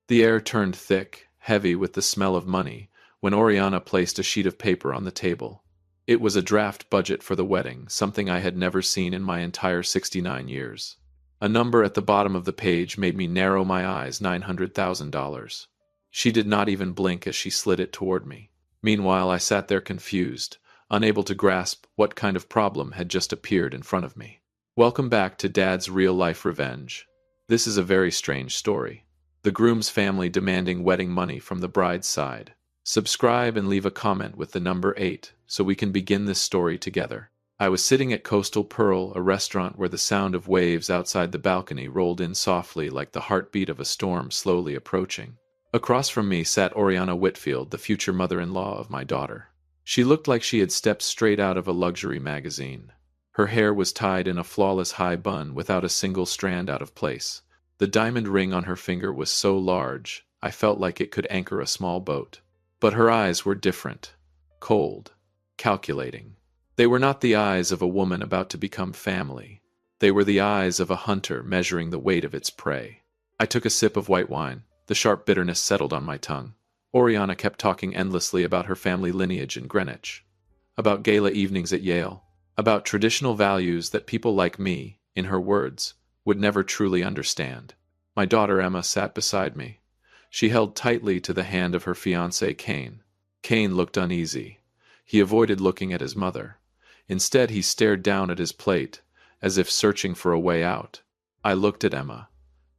The air turned thick, heavy with the smell of money, when Oriana placed a sheet of paper on the table. It was a draft budget for the wedding, something I had never seen in my entire 69 years. A number at the bottom of the page made me narrow my eyes. $900,000. She did not even blink as she slid it toward me. Meanwhile, I sat there confused, unable to grasp what kind of problem had just appeared in front of me. Welcome back to Dad's Real-Life Revenge. This is a very strange story. The groom's family demanding wedding money from the bride's side. Subscribe and leave a comment with the number 8 so we can begin this story together. I was sitting at Coastal Pearl, a restaurant where the sound of waves outside the balcony rolled in softly like the heartbeat of a storm slowly approaching. Across from me sat Oriana Whitfield, the future mother-in-law of my daughter. She looked like she had stepped straight out of a luxury magazine. Her hair was tied in a flawless high bun without a single strand out of place. The diamond ring on her finger was so large, I felt like it could anchor a small boat. But her eyes were different. Cold. Calculating. They were not the eyes of a woman about to become family. They were the eyes of a hunter measuring the weight of its prey. I took a sip of white wine. The sharp bitterness settled on my tongue. Oriana kept talking endlessly about her family lineage in Greenwich, about gala evenings at Yale, about traditional values that people like me, in her words, would never truly understand. My daughter Emma sat beside me. She held tightly to the hand of her fiancé Kane. Kane looked uneasy. He avoided looking at his mother. Instead, he stared down at his plate, as if searching for a way out. I looked at Emma.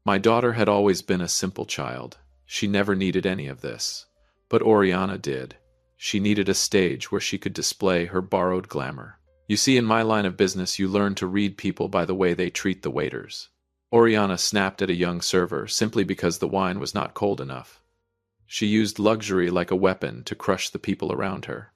My daughter had always been a simple child. She never needed any of this. But Oriana did. She needed a stage where she could display her borrowed glamour. You see, in my line of business, you learn to read people by the way they treat the waiters. Oriana snapped at a young server simply because the wine was not cold enough. She used luxury like a weapon to crush the people around her.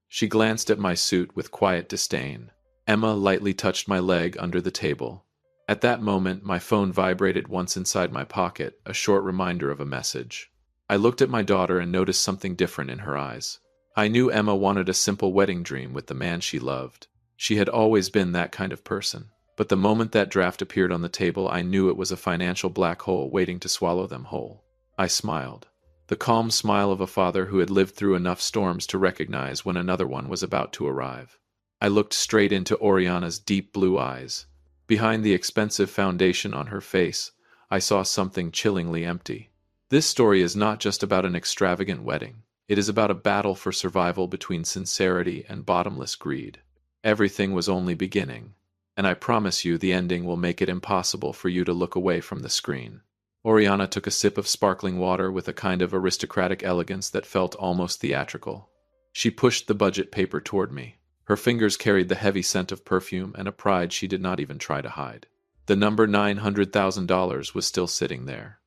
She glanced at my suit with quiet disdain. Emma lightly touched my leg under the table. At that moment, my phone vibrated once inside my pocket, a short reminder of a message. I looked at my daughter and noticed something different in her eyes. I knew Emma wanted a simple wedding dream with the man she loved. She had always been that kind of person. But the moment that draft appeared on the table, I knew it was a financial black hole waiting to swallow them whole. I smiled. The calm smile of a father who had lived through enough storms to recognize when another one was about to arrive. I looked straight into Oriana's deep blue eyes. Behind the expensive foundation on her face, I saw something chillingly empty. This story is not just about an extravagant wedding. It is about a battle for survival between sincerity and bottomless greed. Everything was only beginning, and I promise you the ending will make it impossible for you to look away from the screen. Oriana took a sip of sparkling water with a kind of aristocratic elegance that felt almost theatrical. She pushed the budget paper toward me. Her fingers carried the heavy scent of perfume and a pride she did not even try to hide. The number $900,000 was still sitting there.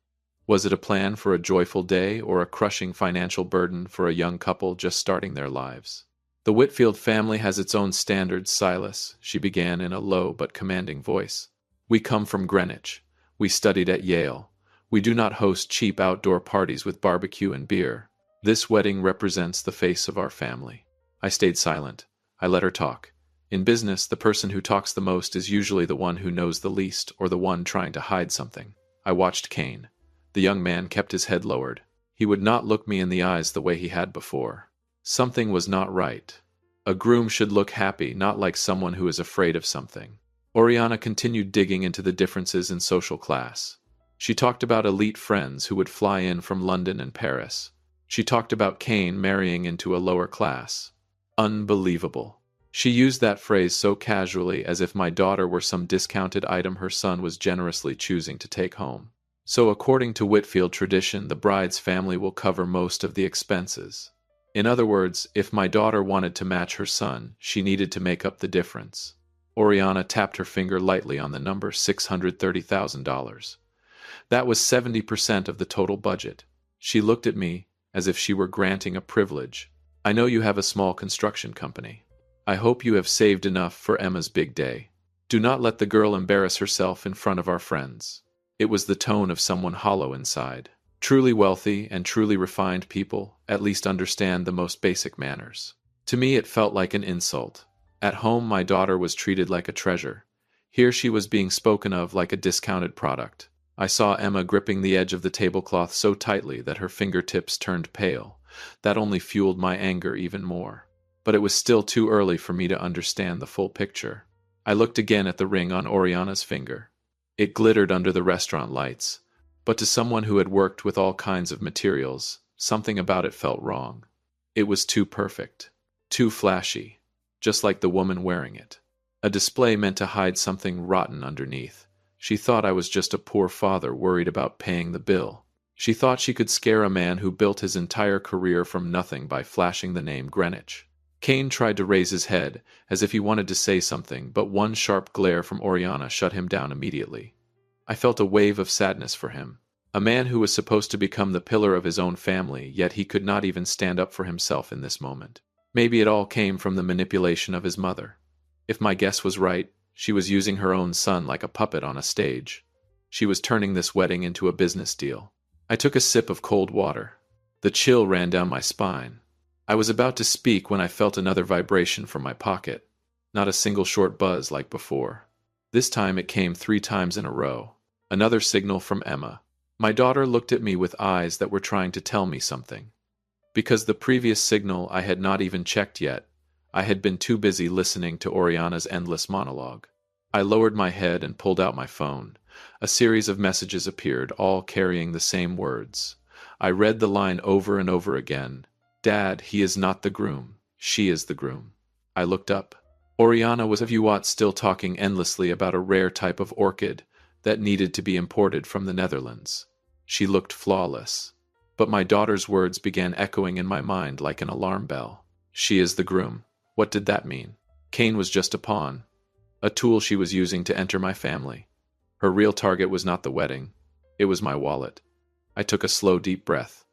Was it a plan for a joyful day or a crushing financial burden for a young couple just starting their lives? The Whitfield family has its own standards, Silas, she began in a low but commanding voice. We come from Greenwich. We studied at Yale. We do not host cheap outdoor parties with barbecue and beer. This wedding represents the face of our family. I stayed silent. I let her talk. In business, the person who talks the most is usually the one who knows the least or the one trying to hide something. I watched Kane. The young man kept his head lowered. He would not look me in the eyes the way he had before. Something was not right. A groom should look happy, not like someone who is afraid of something. Oriana continued digging into the differences in social class. She talked about elite friends who would fly in from London and Paris. She talked about Kane marrying into a lower class. Unbelievable. She used that phrase so casually as if my daughter were some discounted item her son was generously choosing to take home. So according to Whitfield tradition, the bride's family will cover most of the expenses. In other words, if my daughter wanted to match her son, she needed to make up the difference. Oriana tapped her finger lightly on the number $630,000. That was 70% of the total budget. She looked at me as if she were granting a privilege. I know you have a small construction company. I hope you have saved enough for Emma's big day. Do not let the girl embarrass herself in front of our friends. It was the tone of someone hollow inside. Truly wealthy and truly refined people at least understand the most basic manners. To me it felt like an insult. At home my daughter was treated like a treasure. Here she was being spoken of like a discounted product. I saw Emma gripping the edge of the tablecloth so tightly that her fingertips turned pale. That only fueled my anger even more. But it was still too early for me to understand the full picture. I looked again at the ring on Oriana's finger. It glittered under the restaurant lights, but to someone who had worked with all kinds of materials, something about it felt wrong. It was too perfect, too flashy, just like the woman wearing it. A display meant to hide something rotten underneath. She thought I was just a poor father worried about paying the bill. She thought she could scare a man who built his entire career from nothing by flashing the name Greenwich. Kane tried to raise his head, as if he wanted to say something, but one sharp glare from Oriana shut him down immediately. I felt a wave of sadness for him. A man who was supposed to become the pillar of his own family, yet he could not even stand up for himself in this moment. Maybe it all came from the manipulation of his mother. If my guess was right, she was using her own son like a puppet on a stage. She was turning this wedding into a business deal. I took a sip of cold water. The chill ran down my spine. I was about to speak when I felt another vibration from my pocket. Not a single short buzz like before. This time it came 3 times in a row. Another signal from Emma. My daughter looked at me with eyes that were trying to tell me something. Because the previous signal I had not even checked yet, I had been too busy listening to Oriana's endless monologue. I lowered my head and pulled out my phone. A series of messages appeared, all carrying the same words. I read the line over and over again. Dad, he is not the groom. She is the groom. I looked up. Oriana was of Uwat still talking endlessly about a rare type of orchid that needed to be imported from the Netherlands. She looked flawless. But my daughter's words began echoing in my mind like an alarm bell. She is the groom. What did that mean? Kane was just a pawn. A tool she was using to enter my family. Her real target was not the wedding. It was my wallet. I took a slow, deep breath.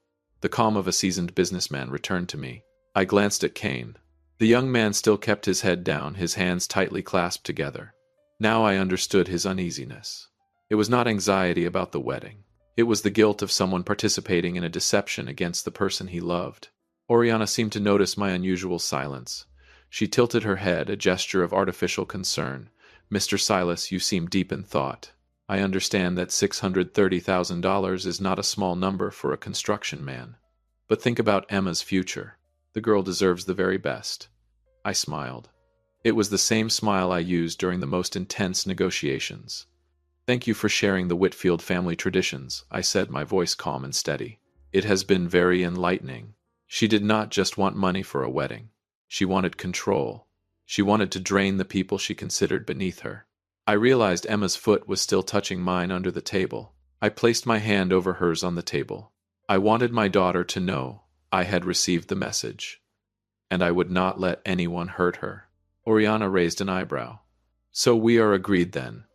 The calm of a seasoned businessman returned to me. I glanced at Kane. The young man still kept his head down, his hands tightly clasped together. Now I understood his uneasiness. It was not anxiety about the wedding. It was the guilt of someone participating in a deception against the person he loved. Oriana seemed to notice my unusual silence. She tilted her head, a gesture of artificial concern. Mr. Silas, you seem deep in thought. I understand that $630,000 is not a small number for a construction man. But think about Emma's future. The girl deserves the very best. I smiled. It was the same smile I used during the most intense negotiations. Thank you for sharing the Whitfield family traditions, I said, my voice calm and steady. It has been very enlightening. She did not just want money for a wedding. She wanted control. She wanted to drain the people she considered beneath her. I realized Emma's foot was still touching mine under the table. I placed my hand over hers on the table. I wanted my daughter to know I had received the message, and I would not let anyone hurt her. Oriana raised an eyebrow. So we are agreed then.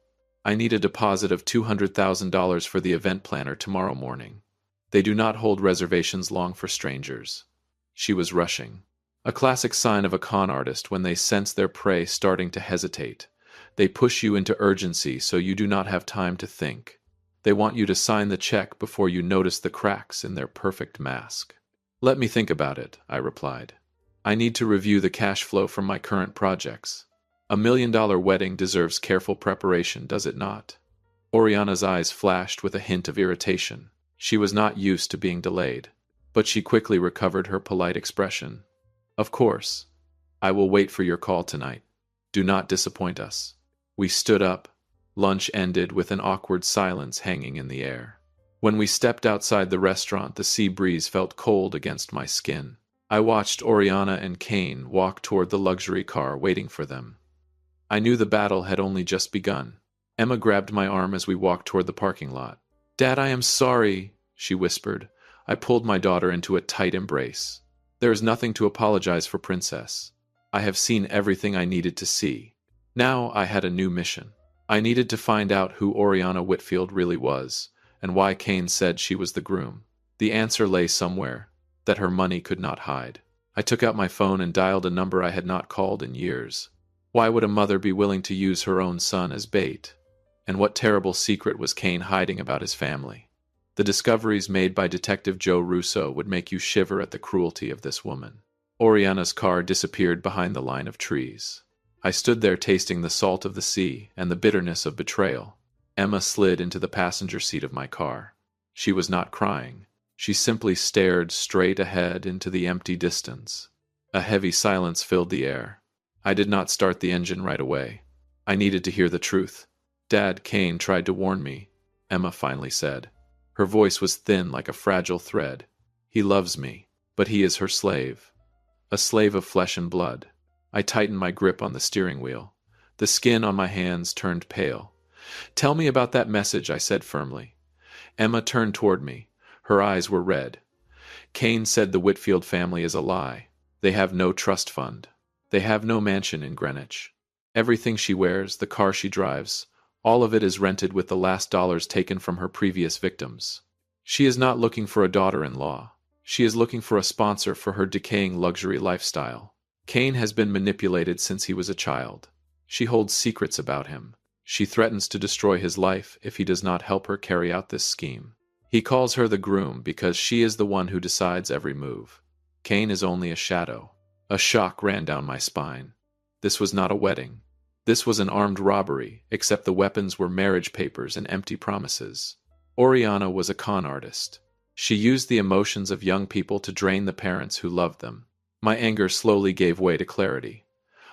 I need a deposit of $200,000 for the event planner tomorrow morning. They do not hold reservations long for strangers. She was rushing. A classic sign of a con artist when they sense their prey starting to hesitate. They push you into urgency so you do not have time to think. They want you to sign the check before you notice the cracks in their perfect mask. Let me think about it, I replied. I need to review the cash flow from my current projects. $1 million wedding deserves careful preparation, does it not? Oriana's eyes flashed with a hint of irritation. She was not used to being delayed, but she quickly recovered her polite expression. Of course. I will wait for your call tonight. Do not disappoint us. We stood up. Lunch ended with an awkward silence hanging in the air. When we stepped outside the restaurant, the sea breeze felt cold against my skin. I watched Oriana and Kane walk toward the luxury car waiting for them. I knew the battle had only just begun. Emma grabbed my arm as we walked toward the parking lot. Dad, I am sorry, she whispered. I pulled my daughter into a tight embrace. There is nothing to apologize for, Princess. I have seen everything I needed to see. Now I had a new mission. I needed to find out who Oriana Whitfield really was, and why Kane said she was the groom. The answer lay somewhere that her money could not hide. I took out my phone and dialed a number I had not called in years. Why would a mother be willing to use her own son as bait? And what terrible secret was Kane hiding about his family? The discoveries made by Detective Joe Russo would make you shiver at the cruelty of this woman. Oriana's car disappeared behind the line of trees. I stood there tasting the salt of the sea and the bitterness of betrayal. Emma slid into the passenger seat of my car. She was not crying. She simply stared straight ahead into the empty distance. A heavy silence filled the air. I did not start the engine right away. I needed to hear the truth. "Dad, Kane tried to warn me," Emma finally said. Her voice was thin like a fragile thread. "He loves me, but he is her slave. A slave of flesh and blood." I tightened my grip on the steering wheel. The skin on my hands turned pale. "Tell me about that message," I said firmly. Emma turned toward me. Her eyes were red. "Kane said the Whitfield family is a lie. They have no trust fund. They have no mansion in Greenwich. Everything she wears, the car she drives, all of it is rented with the last dollars taken from her previous victims. She is not looking for a daughter-in-law. She is looking for a sponsor for her decaying luxury lifestyle. Kane has been manipulated since he was a child. She holds secrets about him. She threatens to destroy his life if he does not help her carry out this scheme. He calls her the groom because she is the one who decides every move. Kane is only a shadow." A shock ran down my spine. This was not a wedding. This was an armed robbery, except the weapons were marriage papers and empty promises. Oriana was a con artist. She used the emotions of young people to drain the parents who loved them. My anger slowly gave way to clarity.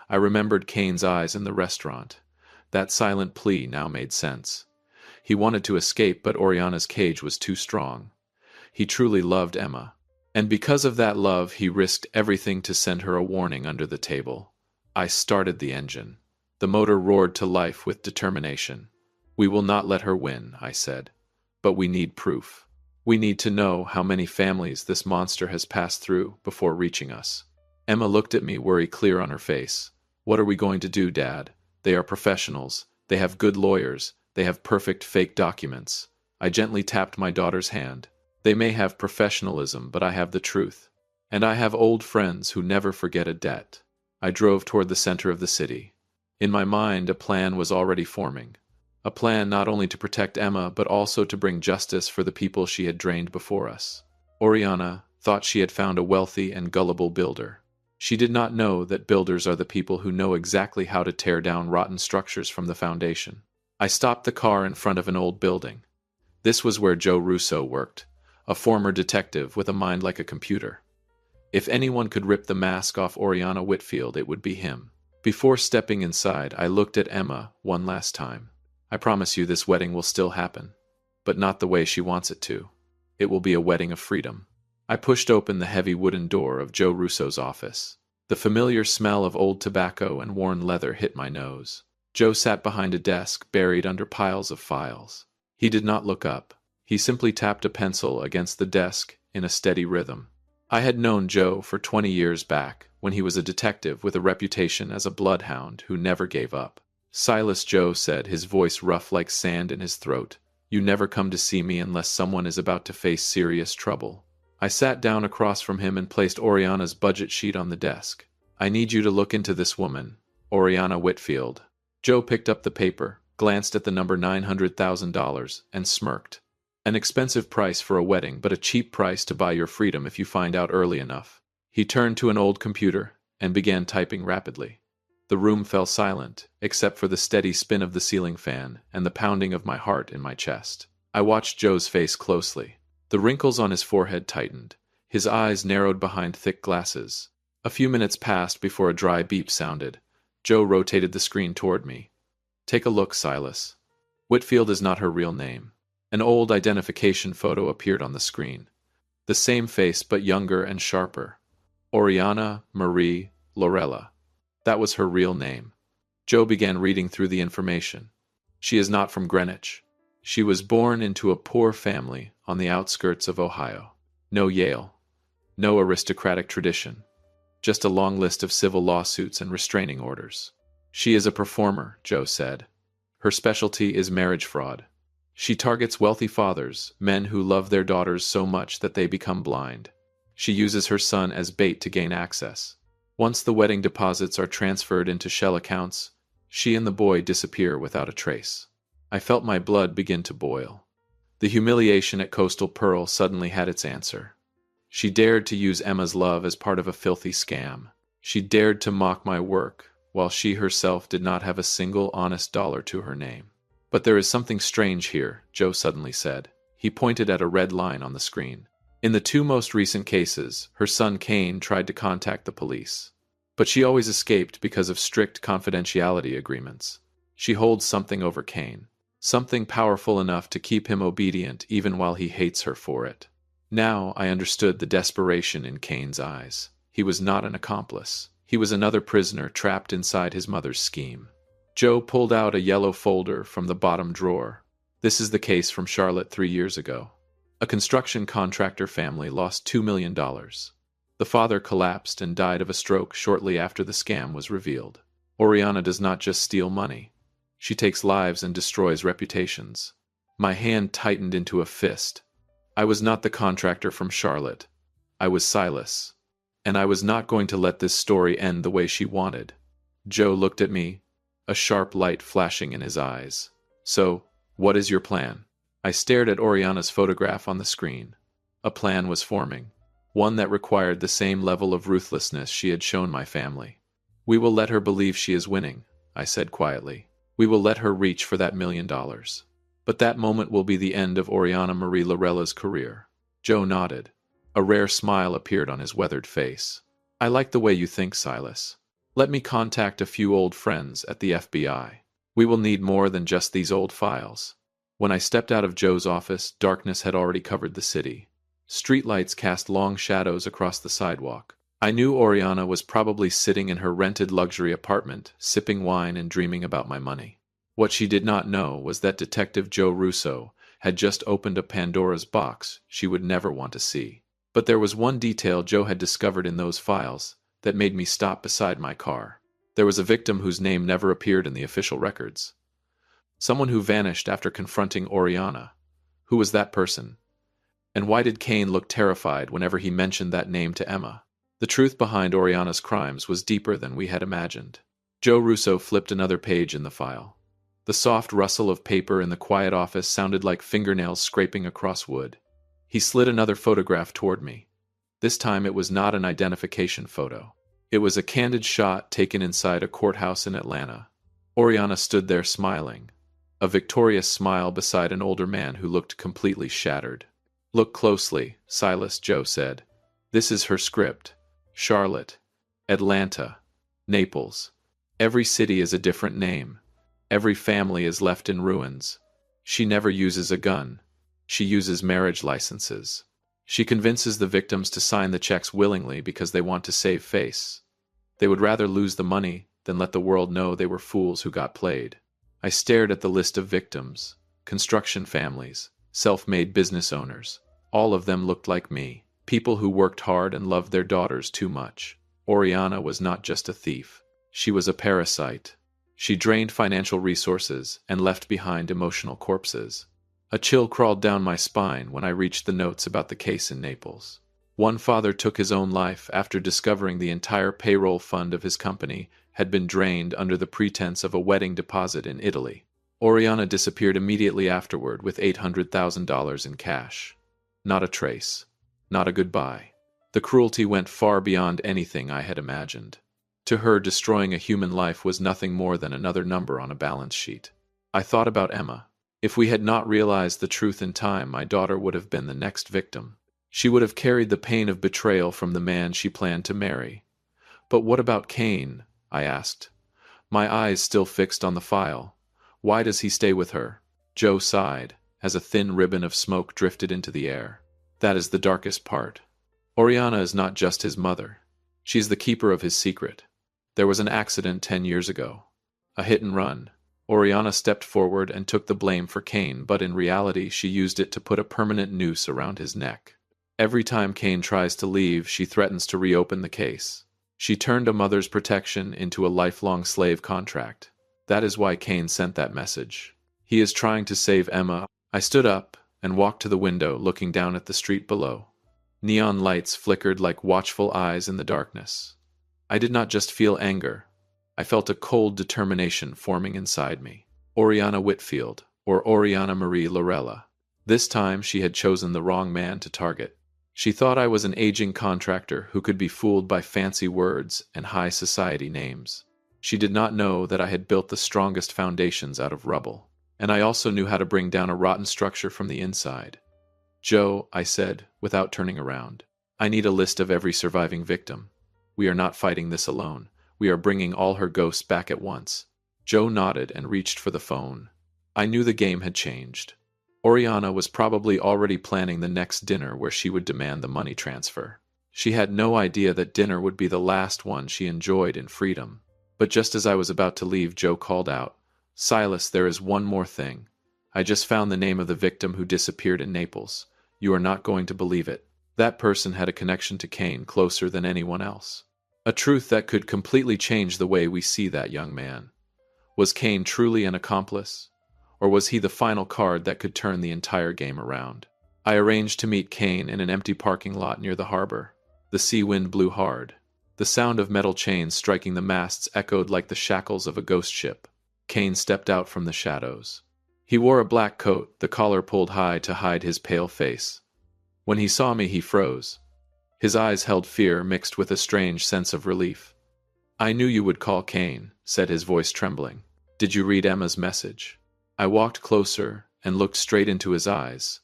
I remembered Kane's eyes in the restaurant. That silent plea now made sense. He wanted to escape, but Oriana's cage was too strong. He truly loved Emma. And because of that love, he risked everything to send her a warning under the table. I started the engine. The motor roared to life with determination. "We will not let her win," I said. "But we need proof. We need to know how many families this monster has passed through before reaching us." Emma looked at me, worry clear on her face. "What are we going to do, Dad? They are professionals. They have good lawyers. They have perfect fake documents." I gently tapped my daughter's hand. "They may have professionalism, but I have the truth. And I have old friends who never forget a debt." I drove toward the center of the city. In my mind, a plan was already forming. A plan not only to protect Emma, but also to bring justice for the people she had drained before us. Oriana thought she had found a wealthy and gullible builder. She did not know that builders are the people who know exactly how to tear down rotten structures from the foundation. I stopped the car in front of an old building. This was where Joe Russo worked, a former detective with a mind like a computer. If anyone could rip the mask off Oriana Whitfield, it would be him. Before stepping inside, I looked at Emma one last time. "I promise you this wedding will still happen, but not the way she wants it to. It will be a wedding of freedom." I pushed open the heavy wooden door of Joe Russo's office. The familiar smell of old tobacco and worn leather hit my nose. Joe sat behind a desk buried under piles of files. He did not look up. He simply tapped a pencil against the desk in a steady rhythm. I had known Joe for 20 years back, when he was a detective with a reputation as a bloodhound who never gave up. "Silas," Joe said, his voice rough like sand in his throat, "you never come to see me unless someone is about to face serious trouble." I sat down across from him and placed Oriana's budget sheet on the desk. "I need you to look into this woman, Oriana Whitfield." Joe picked up the paper, glanced at the number $900,000, and smirked. "An expensive price for a wedding, but a cheap price to buy your freedom if you find out early enough." He turned to an old computer and began typing rapidly. The room fell silent, except for the steady spin of the ceiling fan and the pounding of my heart in my chest. I watched Joe's face closely. The wrinkles on his forehead tightened. His eyes narrowed behind thick glasses. A few minutes passed before a dry beep sounded. Joe rotated the screen toward me. "Take a look, Silas. Whitfield is not her real name." An old identification photo appeared on the screen. The same face, but younger and sharper. Oriana Marie Lorella. That was her real name. Joe began reading through the information. She is not from Greenwich. She was born into a poor family on the outskirts of Ohio. No Yale. No aristocratic tradition. Just a long list of civil lawsuits and restraining orders. "She is a performer," Joe said. "Her specialty is marriage fraud. She targets wealthy fathers, men who love their daughters so much that they become blind. She uses her son as bait to gain access. Once the wedding deposits are transferred into shell accounts, she and the boy disappear without a trace." I felt my blood begin to boil. The humiliation at Coastal Pearl suddenly had its answer. She dared to use Emma's love as part of a filthy scam. She dared to mock my work, while she herself did not have a single honest dollar to her name. But there is something strange here, Joe suddenly said. He pointed at a red line on the screen. In the two most recent cases, her son Kane tried to contact the police. But she always escaped because of strict confidentiality agreements. She holds something over Kane. Something powerful enough to keep him obedient even while he hates her for it. Now I understood the desperation in Kane's eyes. He was not an accomplice. He was another prisoner trapped inside his mother's scheme. Joe pulled out a yellow folder from the bottom drawer. This is the case from Charlotte 3 years ago. A construction contractor family lost $2 million. The father collapsed and died of a stroke shortly after the scam was revealed. Oriana does not just steal money. She takes lives and destroys reputations. My hand tightened into a fist. I was not the contractor from Charlotte. I was Silas. And I was not going to let this story end the way she wanted. Joe looked at me, a sharp light flashing in his eyes. So, what is your plan? I stared at Oriana's photograph on the screen. A plan was forming. One that required the same level of ruthlessness she had shown my family. We will let her believe she is winning, I said quietly. We will let her reach for that $1 million. But that moment will be the end of Oriana Marie Lorella's career. Joe nodded. A rare smile appeared on his weathered face. I like the way you think, Silas. Let me contact a few old friends at the FBI. We will need more than just these old files. When I stepped out of Joe's office, darkness had already covered the city. Streetlights cast long shadows across the sidewalk. I knew Oriana was probably sitting in her rented luxury apartment, sipping wine and dreaming about my money. What she did not know was that Detective Joe Russo had just opened a Pandora's box she would never want to see. But there was one detail Joe had discovered in those files that made me stop beside my car. There was a victim whose name never appeared in the official records. Someone who vanished after confronting Oriana. Who was that person? And why did Kane look terrified whenever he mentioned that name to Emma? The truth behind Oriana's crimes was deeper than we had imagined. Joe Russo flipped another page in the file. The soft rustle of paper in the quiet office sounded like fingernails scraping across wood. He slid another photograph toward me. This time it was not an identification photo. It was a candid shot taken inside a courthouse in Atlanta. Oriana stood there smiling, a victorious smile beside an older man who looked completely shattered. Look closely, Silas, Joe said. This is her script. Charlotte, Atlanta, Naples. Every city is a different name. Every family is left in ruins. She never uses a gun. She uses marriage licenses. She convinces the victims to sign the checks willingly because they want to save face. They would rather lose the money than let the world know they were fools who got played. I stared at the list of victims. Construction families, self-made business owners. All of them looked like me. People who worked hard and loved their daughters too much. Oriana was not just a thief. She was a parasite. She drained financial resources and left behind emotional corpses. A chill crawled down my spine when I reached the notes about the case in Naples. One father took his own life after discovering the entire payroll fund of his company had been drained under the pretense of a wedding deposit in Italy. Oriana disappeared immediately afterward with $800,000 in cash. Not a trace. Not a goodbye. The cruelty went far beyond anything I had imagined. To her, destroying a human life was nothing more than another number on a balance sheet. I thought about Emma. If we had not realized the truth in time, my daughter would have been the next victim. She would have carried the pain of betrayal from the man she planned to marry. But what about Kane? I asked, my eyes still fixed on the file. Why does he stay with her? Joe sighed, as a thin ribbon of smoke drifted into the air. That is the darkest part. Oriana is not just his mother. She's the keeper of his secret. There was an accident 10 years ago. A hit and run. Oriana stepped forward and took the blame for Kane, but in reality she used it to put a permanent noose around his neck. Every time Kane tries to leave, she threatens to reopen the case. She turned a mother's protection into a lifelong slave contract. That is why Kane sent that message. He is trying to save Emma. I stood up and walked to the window, looking down at the street below. Neon lights flickered like watchful eyes in the darkness. I did not just feel anger. I felt a cold determination forming inside me. Oriana Whitfield, or Oriana Marie Lorella. This time she had chosen the wrong man to target. She thought I was an aging contractor who could be fooled by fancy words and high society names. She did not know that I had built the strongest foundations out of rubble. And I also knew how to bring down a rotten structure from the inside. Joe, I said, without turning around, I need a list of every surviving victim. We are not fighting this alone. We are bringing all her ghosts back at once. Joe nodded and reached for the phone. I knew the game had changed. Oriana was probably already planning the next dinner where she would demand the money transfer. She had no idea that dinner would be the last one she enjoyed in freedom. But just as I was about to leave, Joe called out, "Silas, there is one more thing. I just found the name of the victim who disappeared in Naples. You are not going to believe it. That person had a connection to Kane closer than anyone else. A truth that could completely change the way we see that young man. Was Kane truly an accomplice? Or was he the final card that could turn the entire game around?" I arranged to meet Kane in an empty parking lot near the harbor. The sea wind blew hard. The sound of metal chains striking the masts echoed like the shackles of a ghost ship. Kane stepped out from the shadows. He wore a black coat, the collar pulled high to hide his pale face. When he saw me, he froze. His eyes held fear mixed with a strange sense of relief. "I knew you would call, Kane," said his voice trembling. "Did you read Emma's message?" I walked closer and looked straight into his eyes.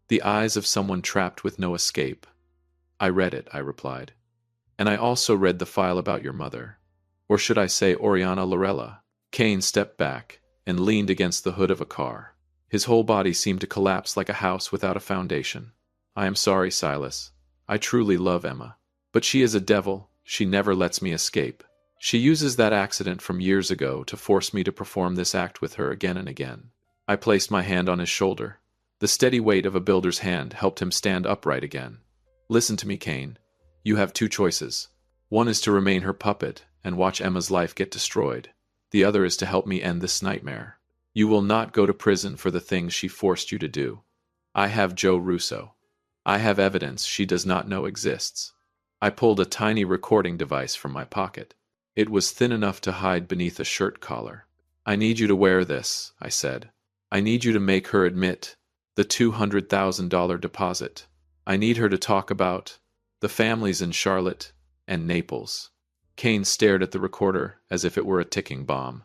The eyes of someone trapped with no escape. "I read it," I replied. "And I also read the file about your mother. Or should I say Oriana Lorella?" Kane stepped back and leaned against the hood of a car. His whole body seemed to collapse like a house without a foundation. "I am sorry, Silas. I truly love Emma. But she is a devil. She never lets me escape. She uses that accident from years ago to force me to perform this act with her again and again." I placed my hand on his shoulder. The steady weight of a builder's hand helped him stand upright again. "Listen to me, Kane. You have two choices. One is to remain her puppet and watch Emma's life get destroyed. The other is to help me end this nightmare. You will not go to prison for the things she forced you to do. I have Joe Russo. I have evidence she does not know exists." I pulled a tiny recording device from my pocket. It was thin enough to hide beneath a shirt collar. "I need you to wear this," I said. "I need you to make her admit the $200,000 deposit. I need her to talk about the families in Charlotte and Naples." Kane stared at the recorder as if it were a ticking bomb.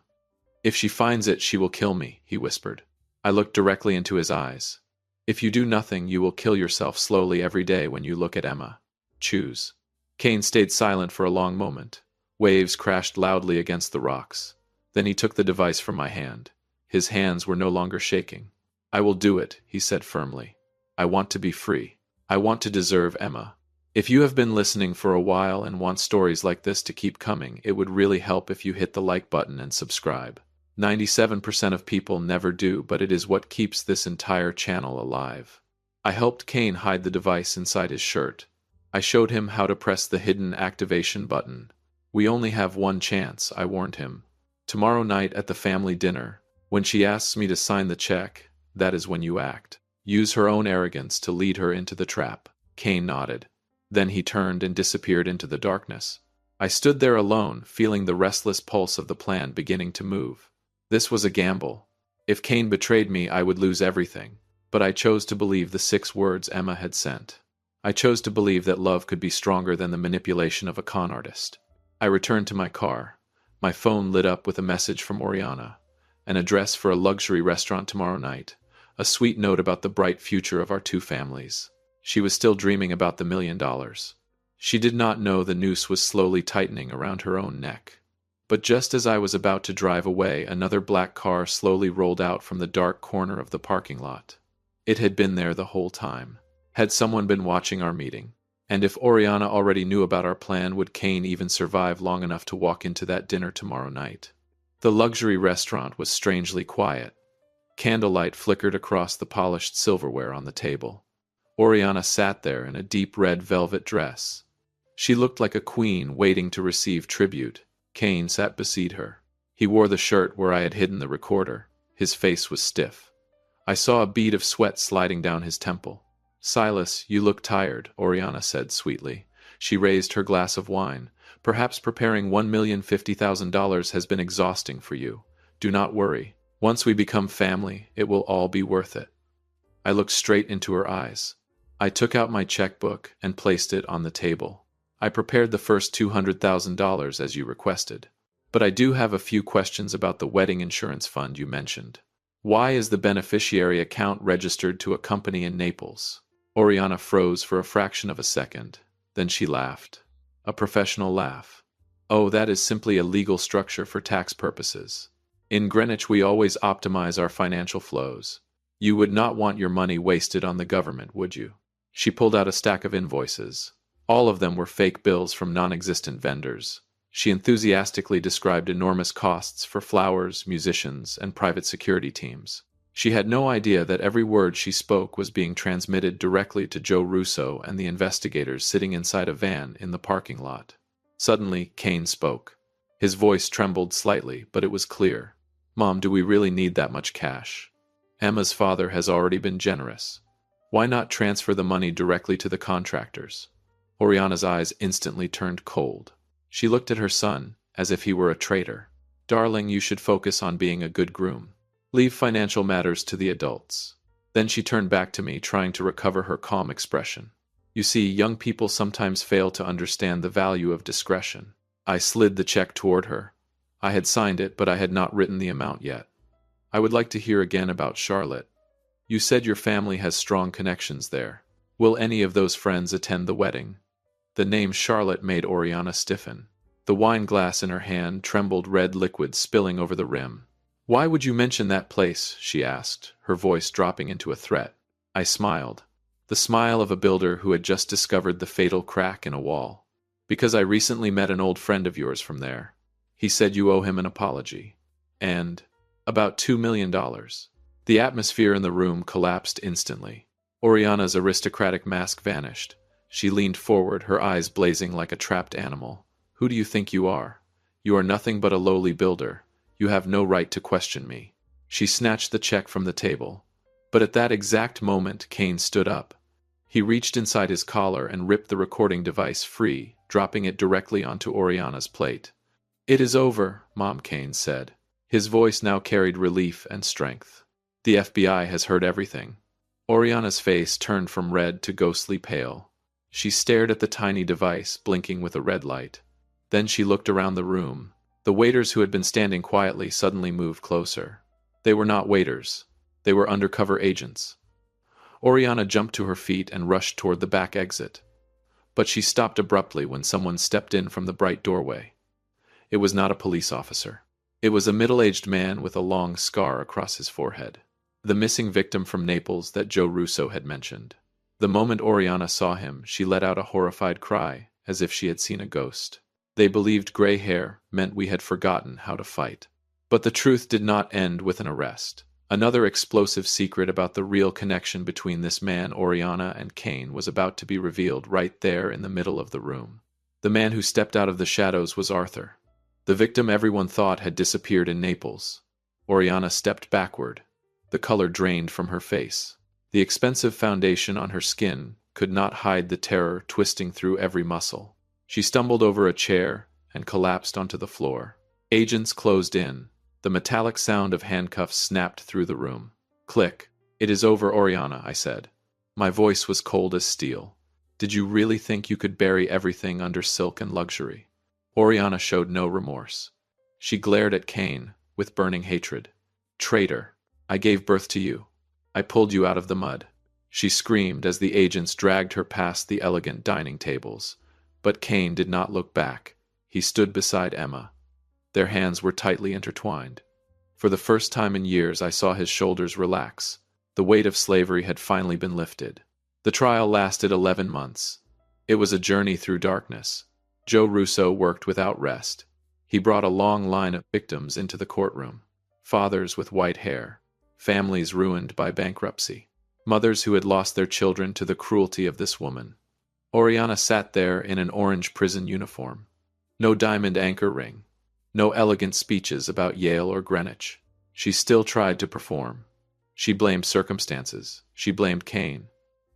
"If she finds it, she will kill me," he whispered. I looked directly into his eyes. "If you do nothing, you will kill yourself slowly every day when you look at Emma. Choose." Kane stayed silent for a long moment. Waves crashed loudly against the rocks. Then he took the device from my hand. His hands were no longer shaking. "I will do it," he said firmly. "I want to be free. I want to deserve Emma. If you have been listening for a while and want stories like this to keep coming, it would really help if you hit the like button and subscribe. 97% of people never do, but it is what keeps this entire channel alive." I helped Kane hide the device inside his shirt. I showed him how to press the hidden activation button. "We only have one chance," I warned him. "Tomorrow night at the family dinner, when she asks me to sign the check, that is when you act. Use her own arrogance to lead her into the trap." Kane nodded. Then he turned and disappeared into the darkness. I stood there alone, feeling the restless pulse of the plan beginning to move. This was a gamble. If Kane betrayed me, I would lose everything. But I chose to believe the 6 words Emma had sent. I chose to believe that love could be stronger than the manipulation of a con artist. I returned to my car. My phone lit up with a message from Oriana. An address for a luxury restaurant tomorrow night. A sweet note about the bright future of our 2 families. She was still dreaming about the $1 million. She did not know the noose was slowly tightening around her own neck. But just as I was about to drive away, another black car slowly rolled out from the dark corner of the parking lot. It had been there the whole time. Had someone been watching our meeting? And if Oriana already knew about our plan, would Kane even survive long enough to walk into that dinner tomorrow night? The luxury restaurant was strangely quiet. Candlelight flickered across the polished silverware on the table. Oriana sat there in a deep red velvet dress. She looked like a queen waiting to receive tribute. Kane sat beside her. He wore the shirt where I had hidden the recorder. His face was stiff. I saw a bead of sweat sliding down his temple. "Silas, you look tired," Oriana said sweetly. She raised her glass of wine. "Perhaps preparing $1,050,000 has been exhausting for you. Do not worry. Once we become family, it will all be worth it." I looked straight into her eyes. I took out my checkbook and placed it on the table. "I prepared the first $200,000 as you requested. But I do have a few questions about the wedding insurance fund you mentioned. Why is the beneficiary account registered to a company in Naples? Oriana froze for a fraction of a second. Then she laughed. A professional laugh. Oh, that is simply a legal structure for tax purposes. In Greenwich we always optimize our financial flows. You would not want your money wasted on the government, would you? She pulled out a stack of invoices. All of them were fake bills from non-existent vendors. She enthusiastically described enormous costs for flowers, musicians, and private security teams. She had no idea that every word she spoke was being transmitted directly to Joe Russo and the investigators sitting inside a van in the parking lot. Suddenly, Kane spoke. His voice trembled slightly, but it was clear. Mom, do we really need that much cash? Emma's father has already been generous. Why not transfer the money directly to the contractors? Oriana's eyes instantly turned cold. She looked at her son, as if he were a traitor. Darling, you should focus on being a good groom. Leave financial matters to the adults. Then she turned back to me, trying to recover her calm expression. You see, young people sometimes fail to understand the value of discretion. I slid the check toward her. I had signed it, but I had not written the amount yet. I would like to hear again about Charlotte. You said your family has strong connections there. Will any of those friends attend the wedding? The name Charlotte made Oriana stiffen. The wine glass in her hand trembled, red liquid spilling over the rim. Why would you mention that place? She asked, her voice dropping into a threat. I smiled. The smile of a builder who had just discovered the fatal crack in a wall. Because I recently met an old friend of yours from there. He said you owe him an apology. And about $2 million. The atmosphere in the room collapsed instantly. Oriana's aristocratic mask vanished. She leaned forward, her eyes blazing like a trapped animal. Who do you think you are? You are nothing but a lowly builder. You have no right to question me. She snatched the check from the table. But at that exact moment, Kane stood up. He reached inside his collar and ripped the recording device free, dropping it directly onto Oriana's plate. It is over, Mom, Kane said. His voice now carried relief and strength. The FBI has heard everything. Oriana's face turned from red to ghostly pale. She stared at the tiny device, blinking with a red light. Then she looked around the room. The waiters who had been standing quietly suddenly moved closer. They were not waiters. They were undercover agents. Oriana jumped to her feet and rushed toward the back exit. But she stopped abruptly when someone stepped in from the bright doorway. It was not a police officer. It was a middle-aged man with a long scar across his forehead. The missing victim from Naples that Joe Russo had mentioned. The moment Oriana saw him, she let out a horrified cry, as if she had seen a ghost. They believed gray hair meant we had forgotten how to fight. But the truth did not end with an arrest. Another explosive secret about the real connection between this man, Oriana, and Kane was about to be revealed right there in the middle of the room. The man who stepped out of the shadows was Arthur. The victim everyone thought had disappeared in Naples. Oriana stepped backward. The color drained from her face. The expensive foundation on her skin could not hide the terror twisting through every muscle. She stumbled over a chair and collapsed onto the floor. Agents closed in. The metallic sound of handcuffs snapped through the room. Click. It is over, Oriana, I said. My voice was cold as steel. Did you really think you could bury everything under silk and luxury? Oriana showed no remorse. She glared at Kane with burning hatred. Traitor. I gave birth to you. I pulled you out of the mud. She screamed as the agents dragged her past the elegant dining tables. But Kane did not look back. He stood beside Emma. Their hands were tightly intertwined. For the first time in years, I saw his shoulders relax. The weight of slavery had finally been lifted. The trial lasted 11 months. It was a journey through darkness. Joe Russo worked without rest. He brought a long line of victims into the courtroom. Fathers with white hair. Families ruined by bankruptcy. Mothers who had lost their children to the cruelty of this woman. Oriana sat there in an orange prison uniform. No diamond anchor ring. No elegant speeches about Yale or Greenwich. She still tried to perform. She blamed circumstances. She blamed Kane.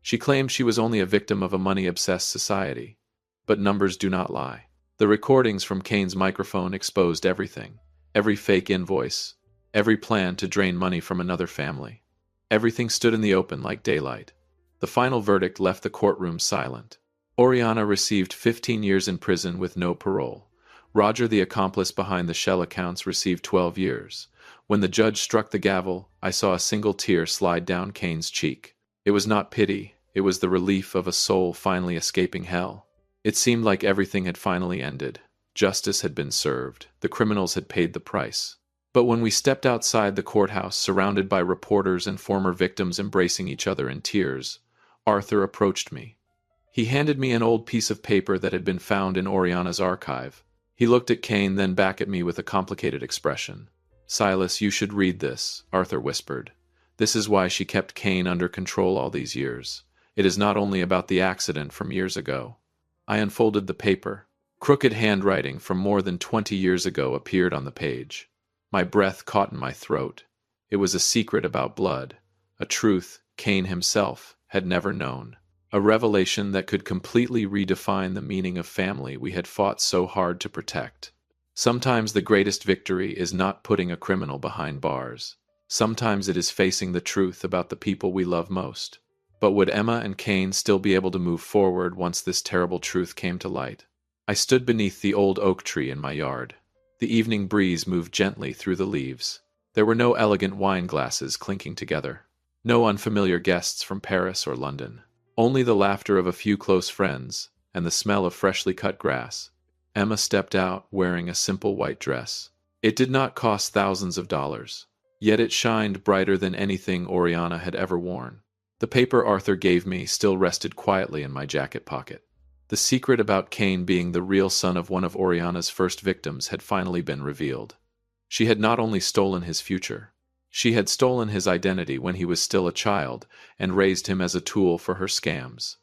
She claimed she was only a victim of a money-obsessed society. But numbers do not lie. The recordings from Kane's microphone exposed everything. Every fake invoice. Every plan to drain money from another family. Everything stood in the open like daylight. The final verdict left the courtroom silent. Oriana received 15 years in prison with no parole. Roger, the accomplice behind the shell accounts, received 12 years. When the judge struck the gavel, I saw a single tear slide down Kane's cheek. It was not pity, it was the relief of a soul finally escaping hell. It seemed like everything had finally ended. Justice had been served. The criminals had paid the price. But when we stepped outside the courthouse, surrounded by reporters and former victims embracing each other in tears, Arthur approached me. He handed me an old piece of paper that had been found in Oriana's archive. He looked at Kane, then back at me with a complicated expression. "Silas, you should read this," Arthur whispered. "This is why she kept Kane under control all these years. It is not only about the accident from years ago." I unfolded the paper. Crooked handwriting from more than 20 years ago appeared on the page. My breath caught in my throat. It was a secret about blood, a truth Kane himself had never known, a revelation that could completely redefine the meaning of family we had fought so hard to protect. Sometimes the greatest victory is not putting a criminal behind bars. Sometimes it is facing the truth about the people we love most. But would Emma and Kane still be able to move forward once this terrible truth came to light? I stood beneath the old oak tree in my yard. The evening breeze moved gently through the leaves. There were no elegant wine glasses clinking together. No unfamiliar guests from Paris or London. Only the laughter of a few close friends and the smell of freshly cut grass. Emma stepped out wearing a simple white dress. It did not cost thousands of dollars, yet it shined brighter than anything Oriana had ever worn. The paper Arthur gave me still rested quietly in my jacket pocket. The secret about Kane being the real son of one of Oriana's first victims had finally been revealed. She had not only stolen his future, she had stolen his identity when he was still a child and raised him as a tool for her scams.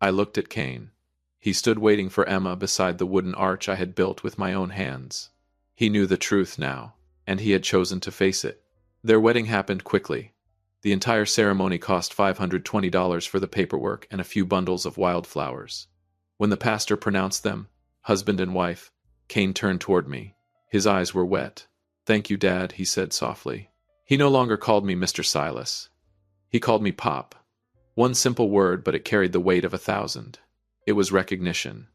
I looked at Kane. He stood waiting for Emma beside the wooden arch I had built with my own hands. He knew the truth now, and he had chosen to face it. Their wedding happened quickly. The entire ceremony cost $520 for the paperwork and a few bundles of wildflowers. When the pastor pronounced them, husband and wife, Kane turned toward me. His eyes were wet. "Thank you, Dad," he said softly. He no longer called me Mr. Silas. He called me Pop. One simple word, but it carried the weight of 1,000. It was recognition.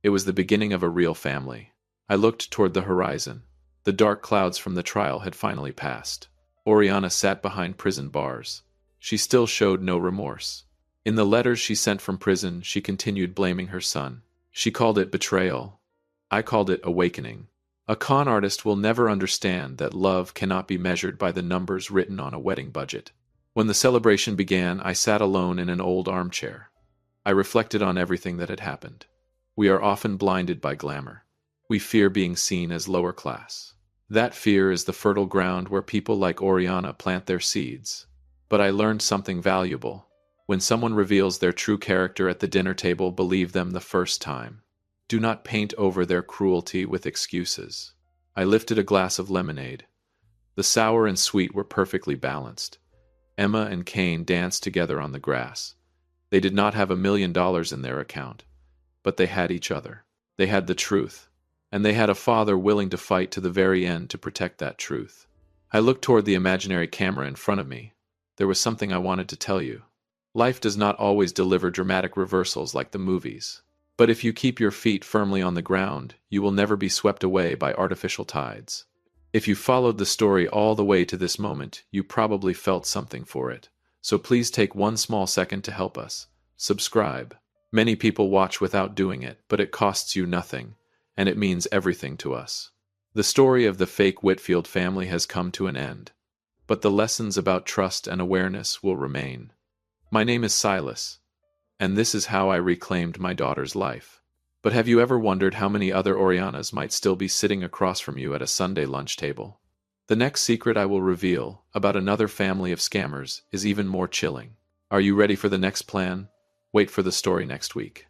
It was the beginning of a real family. I looked toward the horizon. The dark clouds from the trial had finally passed. Oriana sat behind prison bars. She still showed no remorse. In the letters she sent from prison, she continued blaming her son. She called it betrayal. I called it awakening. A con artist will never understand that love cannot be measured by the numbers written on a wedding budget. When the celebration began, I sat alone in an old armchair. I reflected on everything that had happened. We are often blinded by glamour. We fear being seen as lower class. That fear is the fertile ground where people like Oriana plant their seeds. But I learned something valuable. When someone reveals their true character at the dinner table, believe them the first time. Do not paint over their cruelty with excuses. I lifted a glass of lemonade. The sour and sweet were perfectly balanced. Emma and Kane danced together on the grass. They did not have $1 million in their account, but they had each other. They had the truth, and they had a father willing to fight to the very end to protect that truth. I looked toward the imaginary camera in front of me. There was something I wanted to tell you. Life does not always deliver dramatic reversals like the movies. But if you keep your feet firmly on the ground, you will never be swept away by artificial tides. If you followed the story all the way to this moment, you probably felt something for it. So please take one small second to help us. Subscribe. Many people watch without doing it, but it costs you nothing, and it means everything to us. The story of the fake Whitfield family has come to an end, but the lessons about trust and awareness will remain. My name is Silas, and this is how I reclaimed my daughter's life. But have you ever wondered how many other Orianas might still be sitting across from you at a Sunday lunch table? The next secret I will reveal about another family of scammers is even more chilling. Are you ready for the next plan? Wait for the story next week.